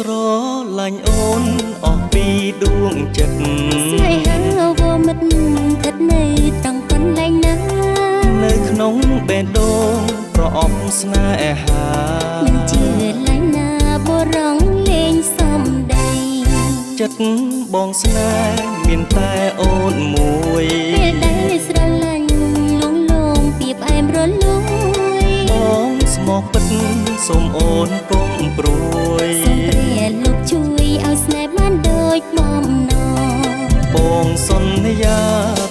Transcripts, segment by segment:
ស្រឡាញ់អូនអស់ពីដួងចិត្តស្នេហាវមិត្តស្ថិតនៅត្រង់កន្លែងណានៅក្នុងបេះដូងប្រអប់ស្នេហាមិនជឿឡើយណាបរងលេងសំដីចិត្តបងស្នេហ៍មានតែអូនមួយពេលដែលស្រឡាញ់លងលងពីផ្អែមរលួយបងស្មោះពិតសូមអូនកុំព្រួយសូមព្រះលោកជួយឲ្យស្នេហ៍បានដូចបំណងបងសន្យា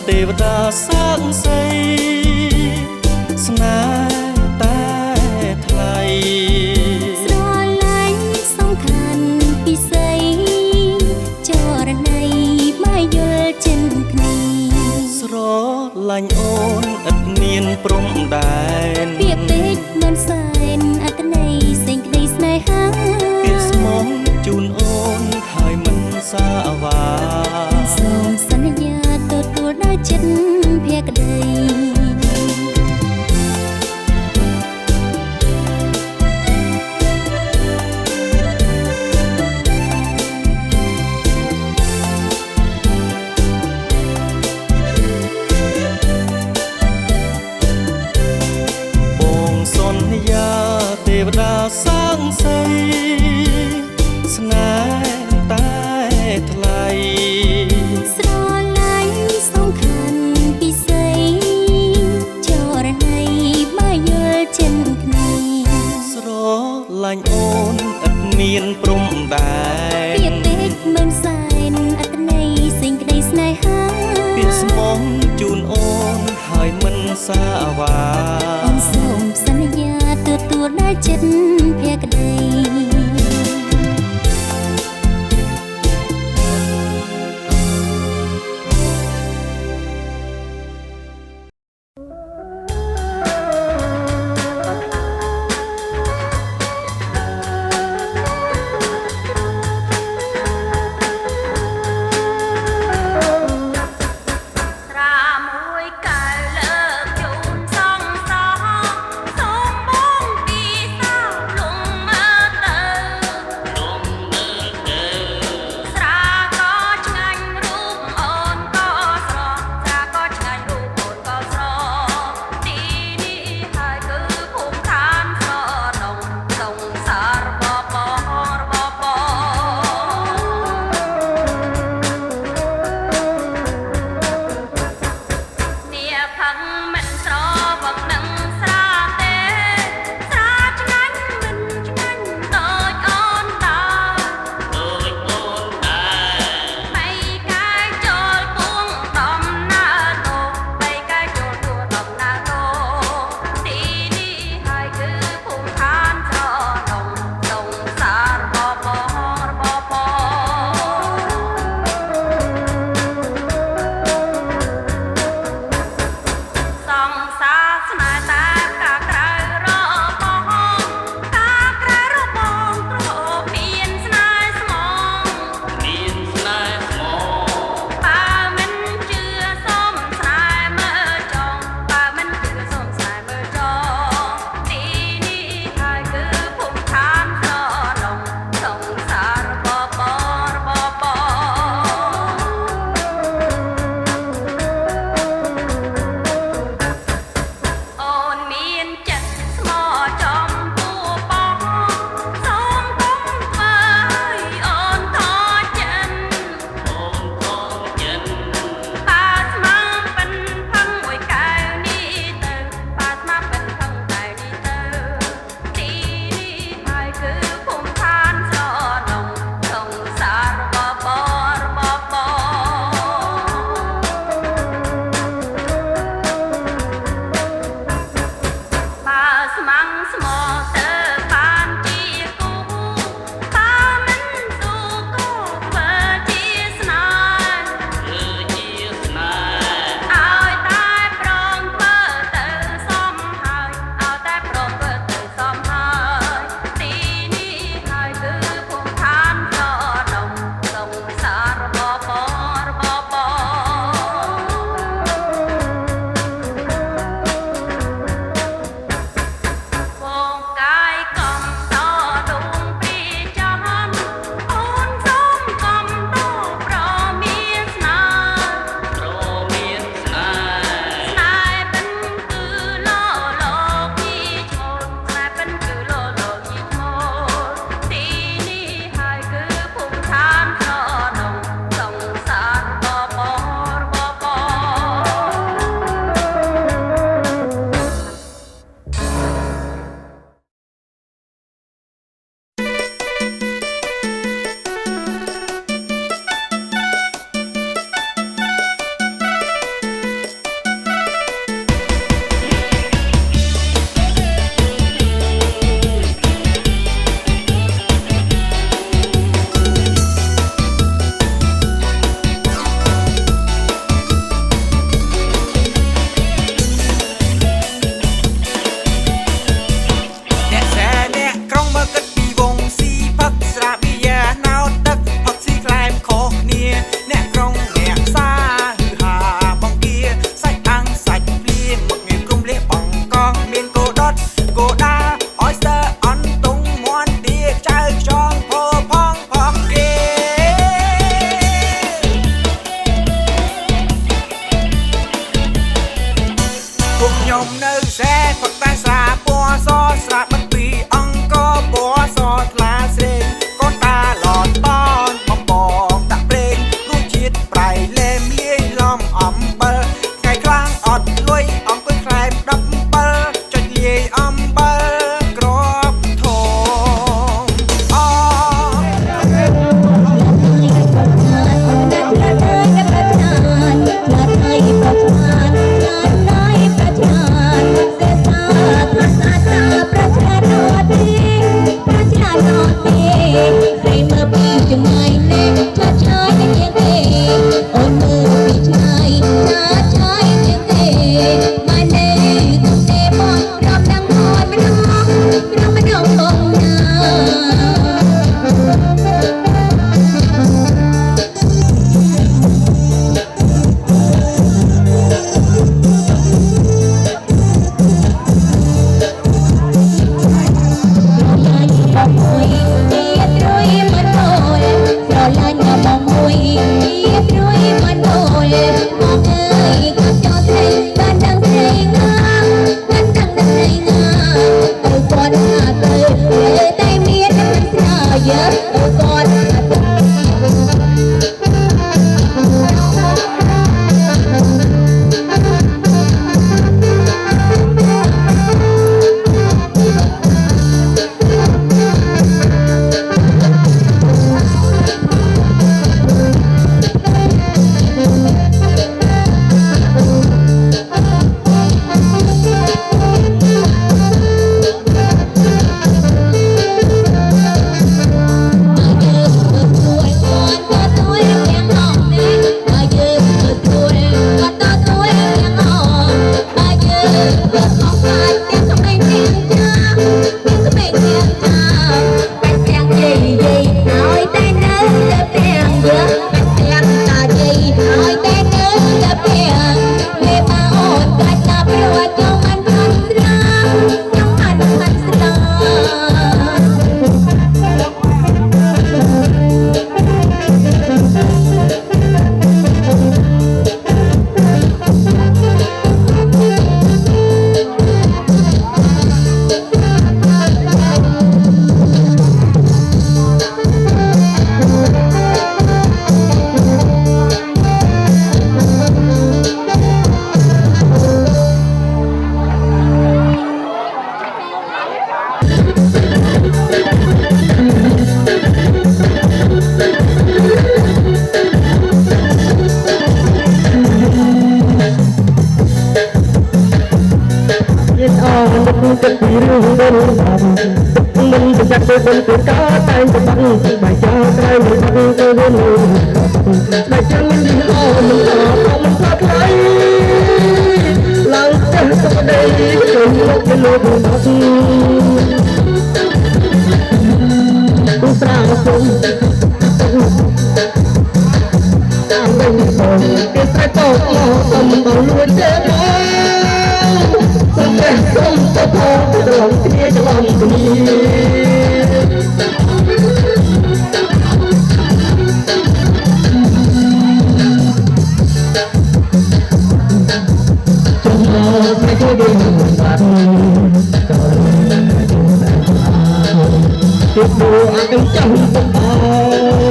ទេវតាសាងសីស្នេហ៍តែថ្លៃស្រឡាញ់សង្ខានពិសីចរណៃមកយល់ចិនគ្នាស្រឡាញ់អូនឥតមានព្រំដែនពាក្យពេចន៍មិនសែនអត្ថន័យសេចក្តីស្នេហាពាក្យស្មោះជូនអូនហើយមិនសាវាសូមសន្យាទទួលដោយចិត្តភក្តីទេវតាសាងសីស្នេហ៍តែថ្លៃស្រឡាញ់សង្ខានពិសីចរណៃមកយល់ចិនគ្នាស្រឡាញ់អូនឥតមានព្រំដែនពាក្យពេចន៍មិនសែនអត្ថន័យសេចក្តីស្នេហាពាក្យស្មោះជូនអូនហើយមិនសាវាអូនសូមសន្យាទទួលដោយចិត្តភក្តីកា ចិត្តពីរឿងមិនមិនប្រយ័ត្នទៅបនទៅការតែងទៅបាត់បាយចោលក្រៅមិនបាត់ទៅវិញតែចាំមិនđiអស់មិនអស់មិនថាថ្លៃឡើងចេះទៅដីទៅលោកទៅលោកបាត់គូស្រាសុំតាមវិញបងគេស្រែកតបមកអំបងលួចទេបងសុំតែសុំទៅផងទៅគ្នាច្រឡំគ្នាไม่ใช่ดินบัดก็ติดดูอาการจังตาย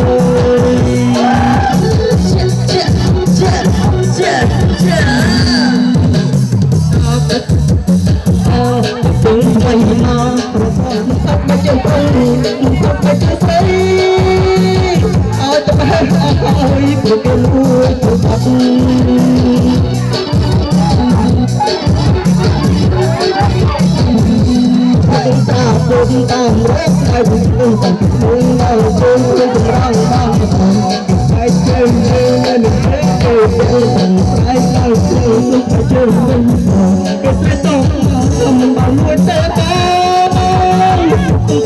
ถึงไม่มาเพราะพ่อมันตัดมาจนตายมันตัดมาจนใส่เอาจะไปเอาไปเพื่อกันรู้ตัวบัดตาบนตามรักใครบุญคุณต่างบุญเราจงเป็นร่างบ้างใครเจอเจอนั่นเองเจอเป็นใครเราเจอสุขเจอเป็นก็จะต้องทำบางวันแต่ตา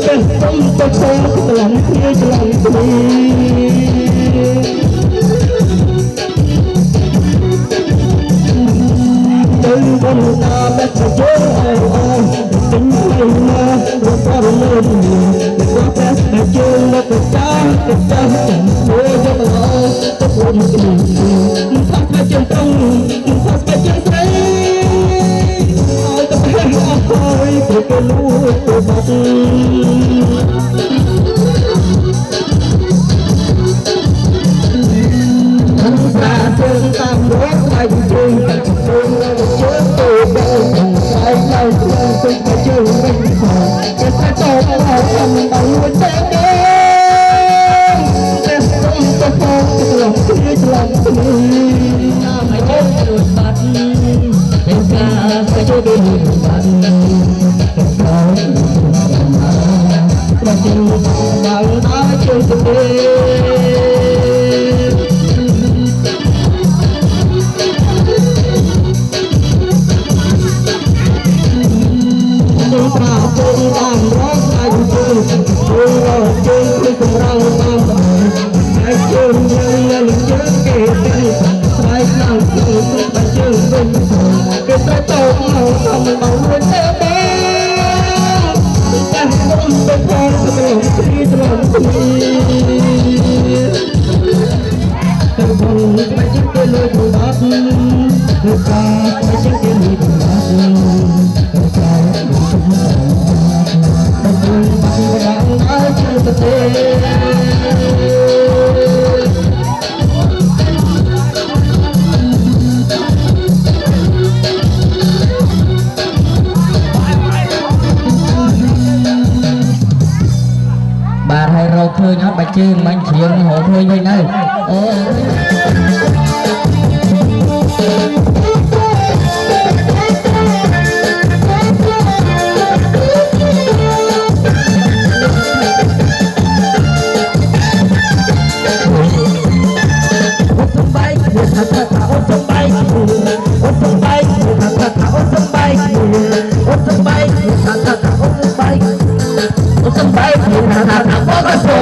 เป็นต้องตะโกนตลังเที่ยวตลังเที่เดินบนตาแบบจะเจอเป็นใครมาเราก็เริ่มมีว่าแต่เจอแล้วก็จ้าก็จ้าจังโวยจะมาตะโกนกลิ่นทักมาจนต้องทักมาจนใส่เอาแต่แพ้เอาไปเพื่อกันรู้ตัวบัดทั้งตาเชิงตามรถไปเชิงแต่เชิงแล้วเชิงตัวเดินใครเราเชิงไปเชิงเป็นของจะจะตอบเราทำบางวันแต่เดินแต่ต้องตะโกนตลอดที่ตลอดที่น้ำไม่เจ็บหลุดบัดเป็นกาไม่ใช่ดินบัดเป็นเขาประจิงบางตาเชิงตัวเดินตราบจนตามร้องไห้จนเราจนคือของเราตามไปใครเจอยังเงินเยอะเกินใครนั่งเจอไปเจอเป็นเกิดแต่โตเราทำบางวันเจ็บบ้างแต่ต้องเป็นพรตลอดที่ตลอดที่แต่บางไปจึงเป็นเลยผู้บัดเกิดการไปจึงเป็นมีผู้บัดbà hay rau thưa nhá bà chương mang chuyện hộ thôi thôi nơi Hãy subscribe cho kênh Ghiền Mì Gõ để không bỏ lỡ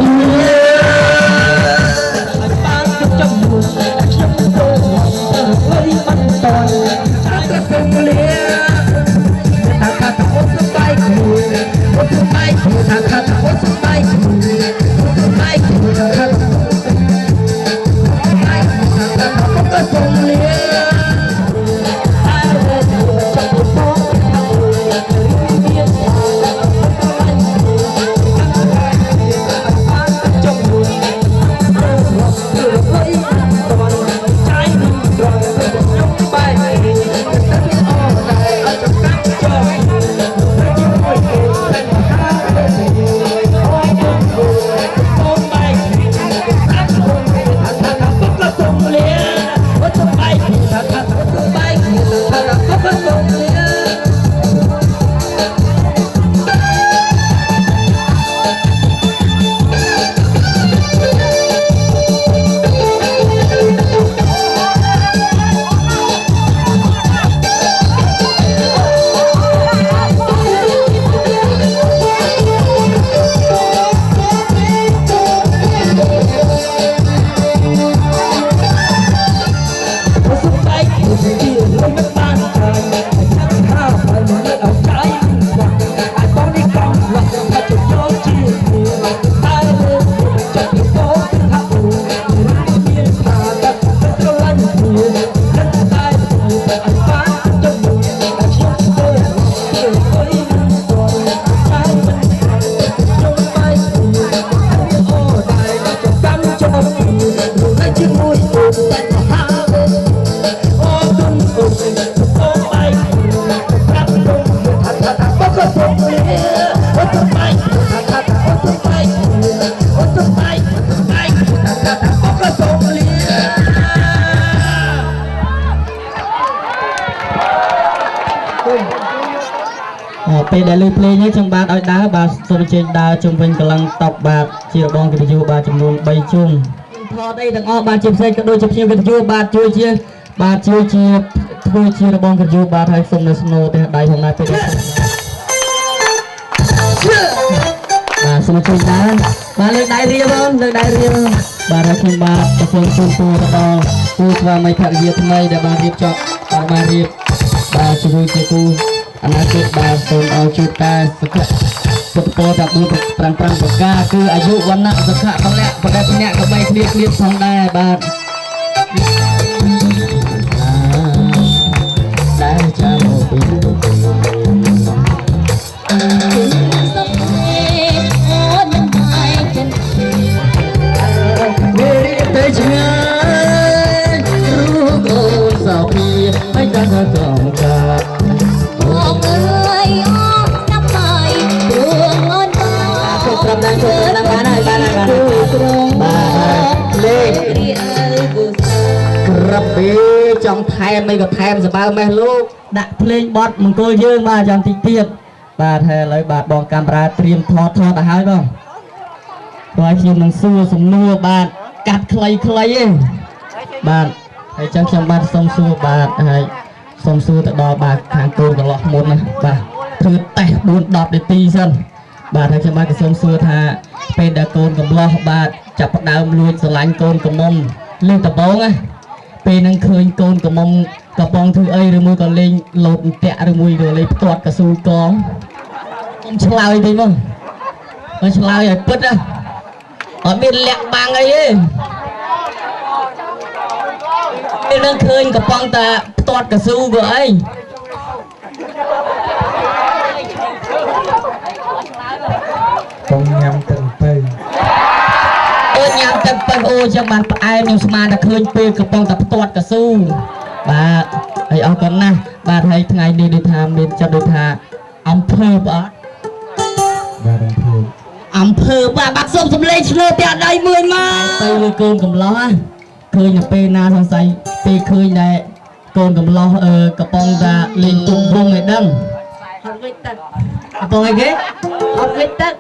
ពេលដែលលើភ្លេងនេះខ្ញុំបាទឲ្យដើរបាទសូមជើញដើរជុំវិញកន្លងតបបាទជារបងកិត្តិយសបាទចំនួន3ជុំថតអីទាំងអស់បាទជាផ្សេងក៏ដូចជាភ្ញៀវកិត្តិយសបាទជួយជាធ្វើជារបងកិត្តិយសបាទហើយសូមនៅស្នូទេដៃផងដែរពេលបាទសូមជួយដើរបាទលើកដៃរៀបបងលើកដៃរៀបបាទហើយខ្ញុំបាទសូមជូនពរដល់គូស្វាមីភរិយាថ្មីដែលបានរៀបចំបាទរៀបបាទជួយជាគូអនាគតបាទសូមឲ្យជួបតែសុខសុខពរតា4 5ប្រការគឺអាយុវណ្ណៈសុខៈពលៈបដិញ្ញាកបីគ្នាផងដែរបាទដែលចាំមកពីទៅឆ្ងាយរូបអូនសោពីមិនដឹងថាកងកាបងអើយអងស្ដាប់ហើយព្រោះអូនបងជប់ត្រឹមដល់បានហើយបាទលេខរីអើយគូក្រាប់ពីចង់ថែមអីក៏ថែមសបើមេះលោកដាក់ភ្លេងបត់មង្គលយើងបាទចាំតិចទៀតបាទហើយឥឡូវបាទបងកាមេរ៉ាត្រៀមថតទៅហើយបងហើយខ្ញុំនឹងសួរសំណួរបាទកាត់ខ្លីឯងបាទហើយចឹងខ្ញុំបាទសូមសួរបាទហើយសូមសួរទៅដល់បាទខាងកូនកន្លោះមុនណាបាទធ្វើតេស្ត4-10នាទីសិនបាទហើយខ្ញុំបាទក៏សូមសួរថាពេលដែលកូនកន្លោះបាទចាប់ផ្ដើមលួចស្រឡាញ់កូនកំមុំលើកដំបូងណាពេលហ្នឹងឃើញកូនកំមុំកំប៉ុងធ្វើអីឬមួយក៏លេងលោតអន្ទាក់ឬមួយក៏លេងផ្ទាត់កស៊ូកងខ្ញុំឆ្លើយតិចមកមិនឆ្លើយឲ្យពិតណាអត់មានលាក់បាំងអីទេពេលហ្នឹងឃើញកំប៉ុងតាផ្ទាត់កស៊ូក៏អីកងញ៉ាំទឹកទៅអូញ៉ាំទឹកទៅអូចាំបានផ្អែមខ្ញុំស្មានតែឃើញពេលកំប៉ុងតាផ្ទាត់កស៊ូបាទហើយអរគុណណាស់បាទហើយថ្ងៃនេះដូចថាមានចិត្តដូចថាអំភើបអត់បាទអំភើបាទសូមសម្លេងឆ្លើយតែដៃមួយមកទៅលើកូនកំឡោះឃើញនៅពេលណាសង្ស័យពេលឃើញដែរកូនកំឡោះកំប៉ុងតាលេងទុំវងឲ្យដឹងអត់ងុយទឹកកំប៉ុងអីគេអត់ងុយទឹក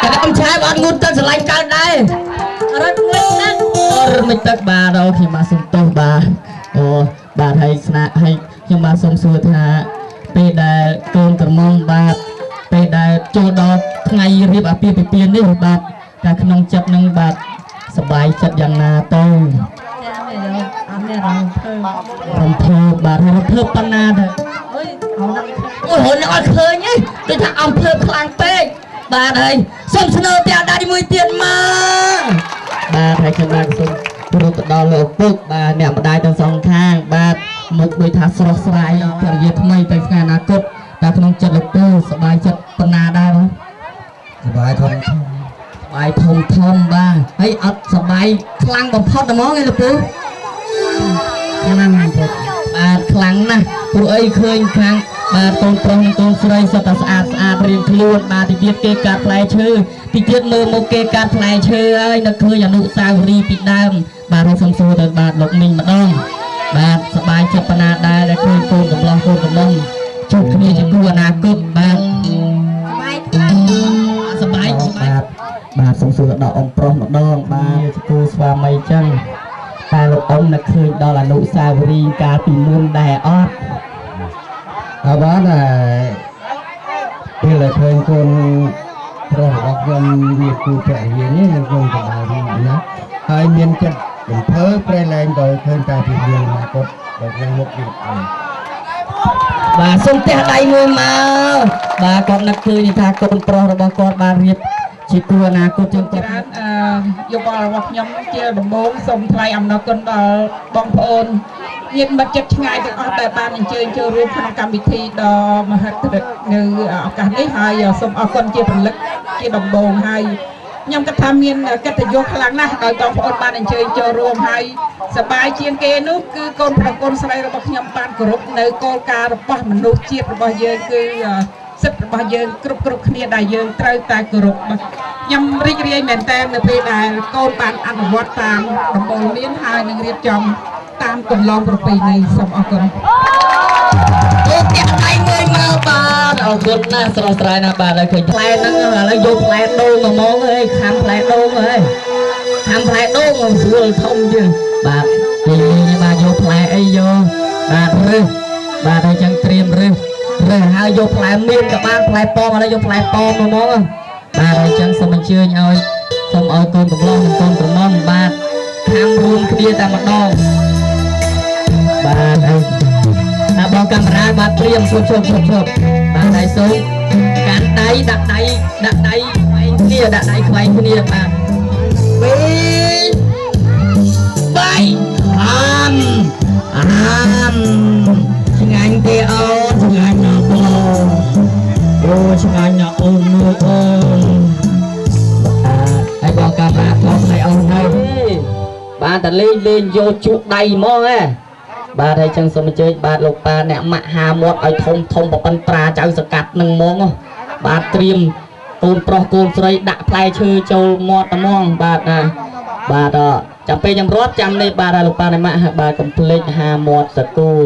តែខ្ញុំឆាយអត់ងូតទឹកស្រឡាញ់កើតដែររត់ងុយទឹកមិនទឹកបាទដល់ខ្ញុំបាទសុំទោសបាទអូបាទហើយស្នាក់ហើយខ្ញុំបាទសូមសួរថាពេលដែលកូនក្រមុំបាទពេលដែលចូលដល់ថ្ងៃរៀបអាពាហ៍ពិពាហ៍នេះបាទតែក្នុងចិត្តនឹងបាទសប្បាយចិត្តយ៉ាងណាទៅអត់មានរំភើបបាទរំភើបប៉ុណ្ណាទៅអូយហ្នឹងអត់ឃើញទេដូចថាអំភើបខ្លាំងពេកបាទហើយសូមស្នើតែដៃមួយទៀតមកបាទហើយខ្ញុំបាទសូមគោរពទៅដល់លោកឪពុកបាទអ្នកម្ដាយទាំងសងខាងបាទមុខដូចថាស្រស់ស្រាយភរិយាថ្មីទៅថ្ងៃអនាគតតែក្នុងចិត្តលោកពូសប្បាយចិត្តប៉ុណ្ណាដែរបងសប្បាយធំបាទហើយអត់សប្បាយខ្លាំងបំផុតហ្មងឯលោកពូបាទខ្លាំងណាស់ព្រោះអីឃើញខាងបាទកូនប្រុសនិងកូនស្រីសុទ្ធតែស្អាតរៀងខ្លួនបាទទីទៀតគេកាត់ផ្លែឈើទីទៀតមើលមកគេកាត់ផ្លែឈើហើយនៅឃើញអនុស្សាវរីយ៍ពីដើមបាទសូមសួរទៅបាទលោកមីងម្ដងបាទសប្បាយចិត្តប៉ុណ្ណាដែរដែលឃើញកូនកំឡោះកូនកំឡុងជួបគ្នាជាគូអនាគតបាទសប្បាយបាទសូមសួរដល់អ៊ំប្រុសម្ដងបាទជាគូស្វាមីចឹងតែលោកអ៊ំនៅឃើញដល់អនុស្សាវរីយ៍កាលពីមុនដែរអត់បាទពេលដែលឃើញកូនប្រុសរបស់ខ្ញុំវាគូភរិយានេះខ្ញុំសប្បាយណាស់ហើយមានចិត្តបំភើប្រែលែងដល់ឃើញតែពីរឿងអនាគតដល់ក្នុងមុខទៀតបាទសូមទះដៃមួយមកបាទគាត់នឹកឃើញថាកូនប្រុសរបស់គាត់បានរៀបជាគូអនាគតជាងច្រើនយោបល់របស់ខ្ញុំជាដំបូងសូមថ្លែងអំណរគុណដល់បងប្អូនញាតិមិត្តជិតឆ្ងាយទាំងអស់ដែលបានអញ្ជើញចូលរួមក្នុងកម្មវិធីដ៏មហិទ្ធិនៅឱកាសនេះហើយសូមអរគុណជាព្រលឹកជាដំបូងហើយខ្ញុំគិតថាមានកិត្តិយសខ្លាំងណាស់ដោយបងប្អូនបានអញ្ជើញចូលរួមហើយសប្បាយជាងគេនោះគឺកូនប្រុសកូនស្រីរបស់ខ្ញុំបានគោរពនៅគោលការណ៍របស់មនុស្សជាតិរបស់យើងគឺសិទ្ធិរបស់យើងគ្រប់គ្នាដែលយើងត្រូវតែគោរពខ្ញុំរីករាយមែនទែននៅពេលដែលកូនបានអនុវត្តតាមដំបូន្មានហើយនឹងរៀបចំតាមកន្លងប្រពៃណីសូមអរគុណអូ តាក់ដៃមួយមកបាទអរគុណណាស់ស្រស់ស្រាយណាស់បាទហើយឃើញផ្លែហ្នឹងឥឡូវយកផ្លែដូងមកហ្មងអើយខាំផ្លែដូងអើយខាំផ្លែដូងស្រួលធំជាងបាទនេះបាទយកផ្លែអីយកបាទរឹសបាទហើយចឹងត្រៀមរឹសហើយយកផ្លែមៀនក៏បានផ្លែប៉ោមឥឡូវយកផ្លែប៉ោមមកហ្មងបាទហើយចឹងសូមអញ្ជើញឲ្យសូមឲ្យកូនកំឡុងនិងកូនក្រមុំបាទខាំរួមគ្នាតែម្ដងបាទហើយតាបងកាមេរ៉ាបាទត្រៀមជប់បាទដៃសូមកាន់ដៃដាក់ដៃខ្វែងគ្នាដាក់ដៃខ្វែងគ្នាបាទ2 3ឆ្ងាញ់ទេអូនឆ្ងាញ់ណាស់បងអូឆ្ងាញ់ណាស់អូនអូនហើយបងកាមេរ៉ាថតឲ្យអូនហើយបានតែលេងយកជក់ដៃហ្មងហ៎បាទហើយចឹងសូមអញ្ជើញបាទលោកប៉ាអ្នកម៉ាក់ហាមាត់ឲ្យធំប្រប៉ិនត្រាចៅសកាត់នឹងហ្មងបាទត្រៀមកូនប្រុសកូនស្រីដាក់ផ្លែឈើចូលមាត់ហ្មងបាទណាបាទចាំពេលខ្ញុំរាប់ចាំនេះបាទលោកប៉ាអ្នកម៉ាក់បាទកុំភ្លេចហាមាត់សកូល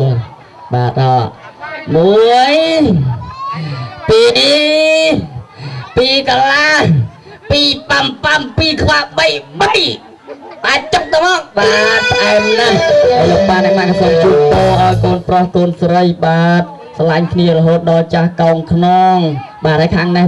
បាទ1 2 2កន្លះ2ប៉ាំ2ខ្វះ3បាទចុកទៅមកបាទផ្អែមណាស់ហើយលោកប៉ាអ្នកម៉ាក់ក៏សូមជូនពរឲ្យកូនប្រុសកូនស្រីបាទស្រឡាញ់គ្នារហូតដល់ចាស់កោងខ្នងបាទហើយខាងនេះ